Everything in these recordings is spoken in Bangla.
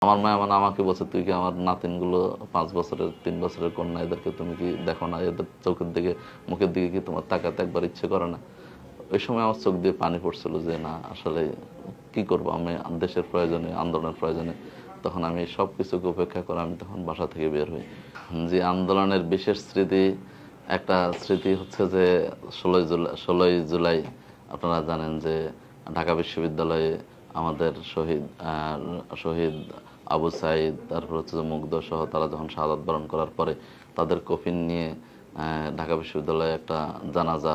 আমার মা মানে আমাকে বলছে, তুই কি আমার নাতিনগুলো 5 বছরের 3 বছরের কন্যা, এদেরকে তুমি কি দেখো না? এদের চোখের দিকে মুখের দিকে কি তোমার তাকাতে একবার ইচ্ছে করে না? ওই সময় আমার চোখ দিয়ে পানি পড়ছিল যে না আসলে কি করব আমি, দেশের প্রয়োজনে, আন্দোলনের প্রয়োজনে তখন আমি সব কিছুকে উপেক্ষা করে আমি তখন বাসা থেকে বের হই। যে আন্দোলনের বিশেষ স্মৃতি, একটা স্মৃতি হচ্ছে যে 16ই জুলাই আপনারা জানেন যে ঢাকা বিশ্ববিদ্যালয়ে আমাদের শহীদ আবু সাইদ, তারপর হচ্ছে যে মুগ্ধ সহ তারা যখন শাহাদাত বরণ করার পরে তাদের কফিন নিয়ে ঢাকা বিশ্ববিদ্যালয়ে একটা জানাজা,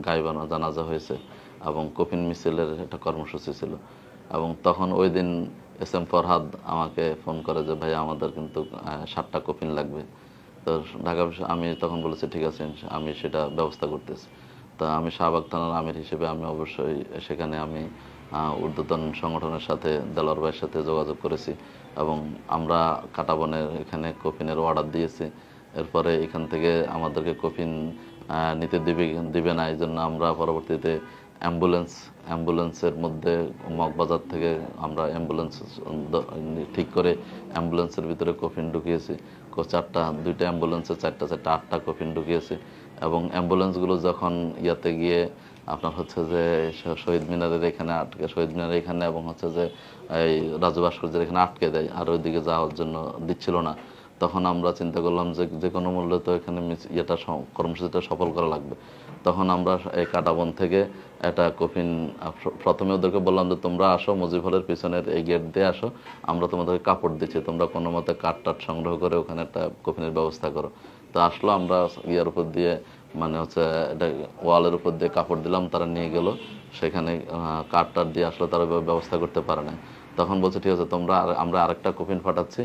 গায়বানা জানাজা হয়েছে এবং কফিন মিছিলের একটা কর্মসূচি ছিল। এবং তখন ওই দিন এস এম ফরহাদ আমাকে ফোন করে যে ভাই আমাদের কিন্তু 7টা কফিন লাগবে। তো আমি তখন বলেছি ঠিক আছে, আমি সেটা ব্যবস্থা করতেছি। তা আমি শাহবাগ থানার আমির হিসেবে আমি অবশ্যই সেখানে আমি ঊর্ধ্বতন সংগঠনের সাথে, দেলোয়ার ভাইয়ের সাথে যোগাযোগ করেছি এবং আমরা কাঁটাবনের এখানে কফিনের অর্ডার দিয়েছি। এরপরে এখান থেকে আমাদেরকে কফিন নিতে দিবে না, এই জন্য আমরা পরবর্তীতে অ্যাম্বুলেন্সের মধ্যে মগবাজার থেকে আমরা অ্যাম্বুলেন্স ঠিক করে অ্যাম্বুলেন্সের ভিতরে কফিন ঢুকিয়েছি। 2টা অ্যাম্বুলেন্সে 8টা কফিন ঢুকিয়েছি। এবং অ্যাম্বুলেন্সগুলো যখন ইয়াতে গিয়ে আপনার হচ্ছে যে শহীদ মিনারের এখানে আটকে, শহীদ মিনারের এখানে এবং হচ্ছে যে এই রাজু ভাস্কর্যের এখানে আটকে দেয় আর ওইদিকে যাওয়ার জন্য দিচ্ছিল না, তখন আমরা চিন্তা করলাম যে যে কোনো মূল্যে তো এখানে কর্মসূচিটা সফল করা লাগবে। তখন আমরা এই কাঁটাবন থেকে একটা কফিন, প্রথমে ওদেরকে বললাম যে তোমরা আসো মুজিব হলের পিছনের এই গেট দিয়ে আসো, আমরা তোমাদেরকে কাপড় দিচ্ছি, তোমরা কোনো মতে কাঠ সংগ্রহ করে ওখানে একটা কফিনের ব্যবস্থা করো। তো আসলো, আমরা ইয়ার উপর দিয়ে মানে হচ্ছে এটা ওয়ালের উপর দিয়ে কাপড় দিলাম, তারা নিয়ে গেল সেখানে কাঠ দিয়ে আসলে তারা ব্যবস্থা করতে পারে না। তখন বলছে ঠিক আছে আমরা আরেকটা কফিন পাঠাচ্ছি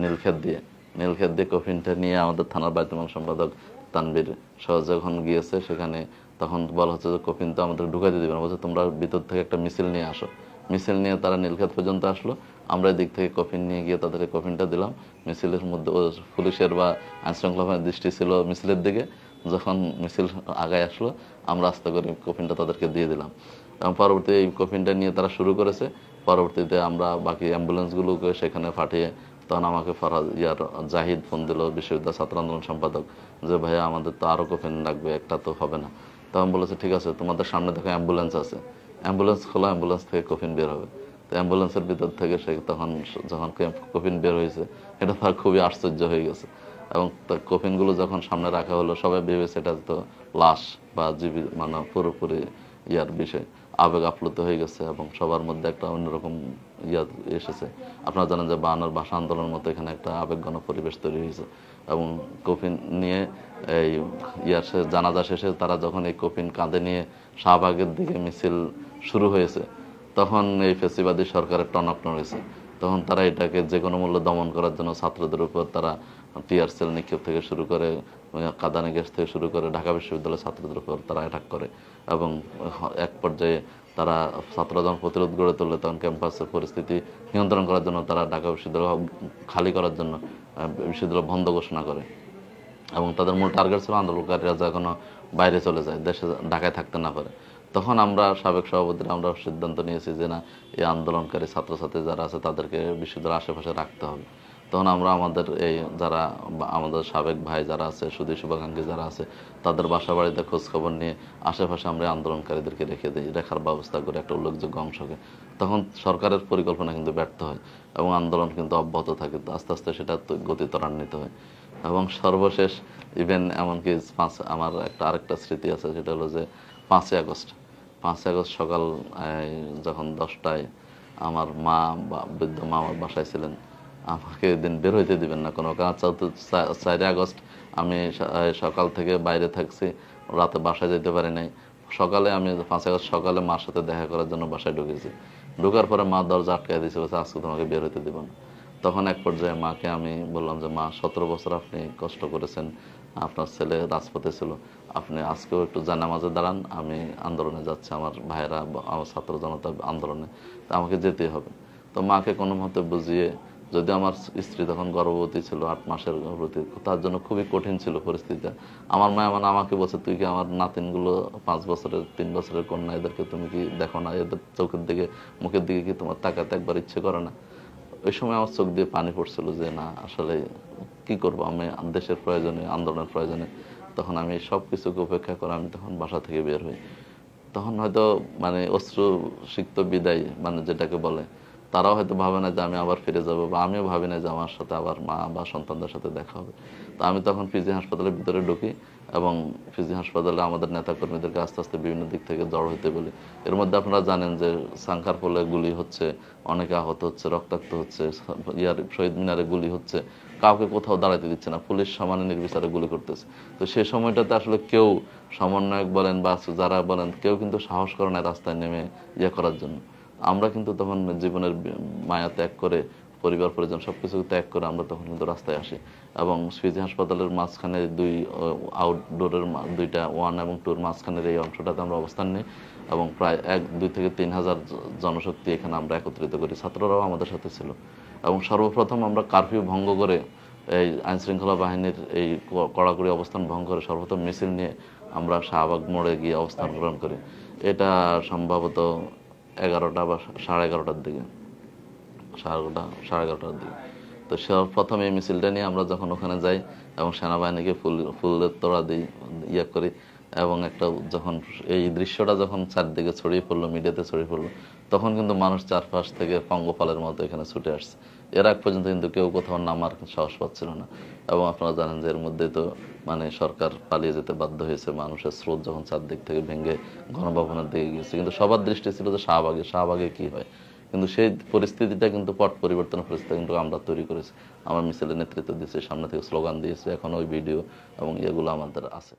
নীলক্ষেত দিয়ে কফিনটা নিয়ে আমাদের থানার বায়তুল সম্পাদক তানবীর সহ যখন গিয়েছে সেখানে, তখন বলা হচ্ছে যে কফিন তো আমাদের ঢুকাইতে দিবে না, বলছে তোমরা ভিতর থেকে একটা মিছিল নিয়ে আসো। মিছিল নিয়ে তারা নীলক্ষেত পর্যন্ত আসলো, আমরা এদিক থেকে কফিন নিয়ে গিয়ে তাদেরকে কফিনটা দিলাম। মিছিলের মধ্যে পুলিশের বা আইনশৃঙ্খলা দৃষ্টি ছিল মিছিলের দিকে। যখন মিছিল আগায় আসলো আমরা আস্তে করে কফিনটা তাদেরকে দিয়ে দিলাম এবং পরবর্তী এই কফিনটা নিয়ে তারা শুরু করেছে। পরবর্তীতে আমরা বাকি অ্যাম্বুলেন্সগুলোকে সেখানে পাঠিয়ে তখন আমাকে জাহিদ ফোন দিল, বিশ্ববিদ্যালয় ছাত্র আন্দোলন সম্পাদক, যে ভাইয়া আমাদের তো আরও কফিন লাগবে, একটা তো হবে না। তখন বলেছে ঠিক আছে, তোমাদের সামনে দেখো অ্যাম্বুলেন্স আছে, অ্যাম্বুলেন্স খোলা, অ্যাম্বুলেন্স থেকে কফিন বের হবে। তো অ্যাম্বুলেন্সের ভিতর থেকে সে তখন যখন কফিন বের হয়েছে এটা তার খুবই আশ্চর্য হয়ে গেছে। এবং কফিনগুলো যখন সামনে রাখা হলো সবাই ভেবেছে এটা তো লাশ বা জীবী, মানে পুরোপুরি ইয়ার বিষয়, আবেগ আপ্লুত হয়ে গেছে এবং সবার মধ্যে একটা অন্যরকম ইয়া এসেছে। আপনারা জানেন যে 52 ভাষা আন্দোলনের মতো এখানে একটা আবেগঘন পরিবেশ তৈরি হয়েছে। এবং কফিন নিয়ে এই জানাজা শেষে তারা যখন এই কফিন কাঁধে নিয়ে শাহবাগের দিকে মিছিল শুরু হয়েছে, তখন এই ফেসিবাদী সরকারের টনক নড়েছে। তখন তারা এটাকে যে কোনো মূল্যে দমন করার জন্য ছাত্রদের উপর তারা টিয়ার সেল নিক্ষেপ থেকে শুরু করে, কাঁদানে গ্যাস থেকে শুরু করে ঢাকা বিশ্ববিদ্যালয়ের ছাত্রদের উপর তারা অ্যাটাক করে। এবং এক পর্যায়ে তারা ছাত্ররা যখন প্রতিরোধ গড়ে তোলে তখন ক্যাম্পাসের পরিস্থিতি নিয়ন্ত্রণ করার জন্য তারা ঢাকা বিশ্ববিদ্যালয় খালি করার জন্য বিশ্ববিদ্যালয় বন্ধ ঘোষণা করে। এবং তাদের মূল টার্গেট ছিল আন্দোলনকারীরা যেন বাইরে চলে যায়, দেশে ঢাকায় থাকতে না পারে। তখন আমরা সাবেক সভাপতিরা আমরা সিদ্ধান্ত নিয়েছি যে না, এই আন্দোলনকারী ছাত্রছাত্রী যারা আছে তাদেরকে বিশ্ববিদ্যালয়ের আশেপাশে রাখতে হবে। তখন আমরা আমাদের আমাদের সাবেক ভাই যারা আছে, সুধী শুভাকাঙ্ক্ষী যারা আছে, তাদের বাসা বাড়িতে খোঁজখবর নিয়ে আশেপাশে আমরা আন্দোলনকারীদেরকে রাখার ব্যবস্থা করে একটা উল্লেখযোগ্য অংশকে। তখন সরকারের পরিকল্পনা কিন্তু ব্যর্থ হয় এবং আন্দোলন কিন্তু অব্যাহত থাকে, আস্তে আস্তে সেটা গতি ত্বরান্বিত হয়। এবং সর্বশেষ ইভেন এমনকি আমার আরেকটা স্মৃতি আছে, সেটা হলো যে 5ই আগস্ট সকাল যখন 10টায় আমার মা বা বৃদ্ধ মা আমার বাসায় ছিলেন, আমাকে দিন বের হইতে দিবেন না কোনো কারণ। 4ই আগস্ট আমি সকাল থেকে বাইরে থাকছি, রাতে বাসায় যেতে পারি নাই। সকালে আমি 5ই আগস্ট সকালে মার সাথে দেখা করার জন্য বাসায় ঢুকেছি। ঢোকার পরে মা দরজা আটকাই দিয়েছে, বলছে আজকে তোমাকে বের হইতে দিব না। তখন এক পর্যায়ে মাকে আমি বললাম যে মা, 17 বছর আপনি কষ্ট করেছেন, আপনার ছেলে রাজপথে ছিল, আপনি আজকেও একটু জানামাজে দাঁড়ান, আমি আন্দোলনে যাচ্ছি, আমার ভাইয়েরা আমার ছাত্র জনতা আন্দোলনে, তা আমাকে যেতেই হবে। তো মাকে কোনো মতে বুঝিয়ে, যদি আমার স্ত্রী তখন গর্ভবতী ছিল, 8 মাসের গর্ভবতী, তার জন্য খুবই কঠিন ছিল পরিস্থিতিটা। আমার মা মানে আমাকে বলছে, তুই কি আমার নাতিনগুলো 5 বছরের 3 বছরের কন্যা, এদেরকে তুমি কি দেখো না? এদের চোখের দিকে মুখের দিকে কি তোমার তাকাতে একবার ইচ্ছে করে না? ওই সময় আমার চোখ দিয়ে পানি পড়ছিল যে না আসলে কি করব, আমি দেশের প্রয়োজনে, আন্দোলনের প্রয়োজনে তখন আমি সব কিছুকে উপেক্ষা করে আমি তখন বাসা থেকে বের হই। তখন হয়তো মানে অশ্রু সিক্ত বিদায় মানে যেটাকে বলে, তারাও হয়তো ভাবে না যে আমি আবার ফিরে যাব, বা আমিও ভাবি না যে আমার সাথে আবার মা বা সন্তানদের সাথে দেখা হবে। তো আমি তখন পিজি হাসপাতালের ভিতরে ঢুকি এবং পিজি হাসপাতালে আমাদের নেতাকর্মীদেরকে আস্তে আস্তে বিভিন্ন দিক থেকে জড়ো হতে বলি। এর মধ্যে আপনারা জানেন যে সাংখার ফলে গুলি হচ্ছে, অনেকে আহত হচ্ছে, রক্তাক্ত হচ্ছে, শহীদ মিনারে গুলি হচ্ছে, কাউকে কোথাও দাঁড়াতে দিচ্ছে না, পুলিশ সমানে নির্বিচারে গুলি করতেছে। তো সেই সময়টাতে আসলে কেউ, সমন্বয়ক বলেন বা যারা বলেন, কেউ কিন্তু সাহস করে না রাস্তায় নেমে করার জন্য। আমরা কিন্তু তখন জীবনের মায়া ত্যাগ করে, পরিবার পরিজন সবকিছু ত্যাগ করে আমরা তখন কিন্তু রাস্তায় আসি এবং পিজি হাসপাতালের মাঝখানে আউটডোরের দুইটা 1 এবং 2 মাঝখানের এই অংশটাতে আমরা অবস্থান নিই এবং প্রায় 2 থেকে 3 হাজার জনশক্তি এখানে আমরা একত্রিত করি। ছাত্ররাও আমাদের সাথে ছিল এবং সর্বপ্রথম আমরা কারফিউ ভঙ্গ করে, এই আইনশৃঙ্খলা বাহিনীর এই কড়াকড়ি অবস্থান ভঙ্গ করে সর্বপ্রথম মিছিল নিয়ে আমরা শাহবাগ মোড়ে গিয়ে অবস্থান গ্রহণ করি। এটা সম্ভবত 11টা বা 11:30টার দিকে, 11:30টার দিকে। তো প্রথম এই মিছিলটা নিয়ে আমরা যখন ওখানে যাই এবং সেনাবাহিনীকে ফুলের তোড়া দিই, করি এবং একটা যখন এই দৃশ্যটা যখন চারদিকে ছড়িয়ে পড়লো, মিডিয়াতে ছড়িয়ে পড়লো, তখন কিন্তু মানুষ চারপাশ থেকে পঙ্গপালের মতো এখানে ছুটে আসছে। এর আগ পর্যন্ত কিন্তু কেউ কোথাও নামার সাহস পাচ্ছিল না এবং আপনারা জানেন যে এর মধ্যে তো মানে সরকার পালিয়ে যেতে বাধ্য হয়েছে, মানুষের স্রোত যখন চারদিক থেকে ভেঙে গণভবনের দিকে গিয়েছে। কিন্তু সবার দৃষ্টি ছিল যে শাহবাগে কি হয়, কিন্তু সেই পরিস্থিতিটা কিন্তু পট পরিবর্তনের পরিস্থিতি কিন্তু আমরা তৈরি করেছি। আমার মিছিলের নেতৃত্ব দিয়েছি, সামনে থেকে স্লোগান দিয়েছি, এখন ওই ভিডিও এবং এগুলো আমাদের আছে।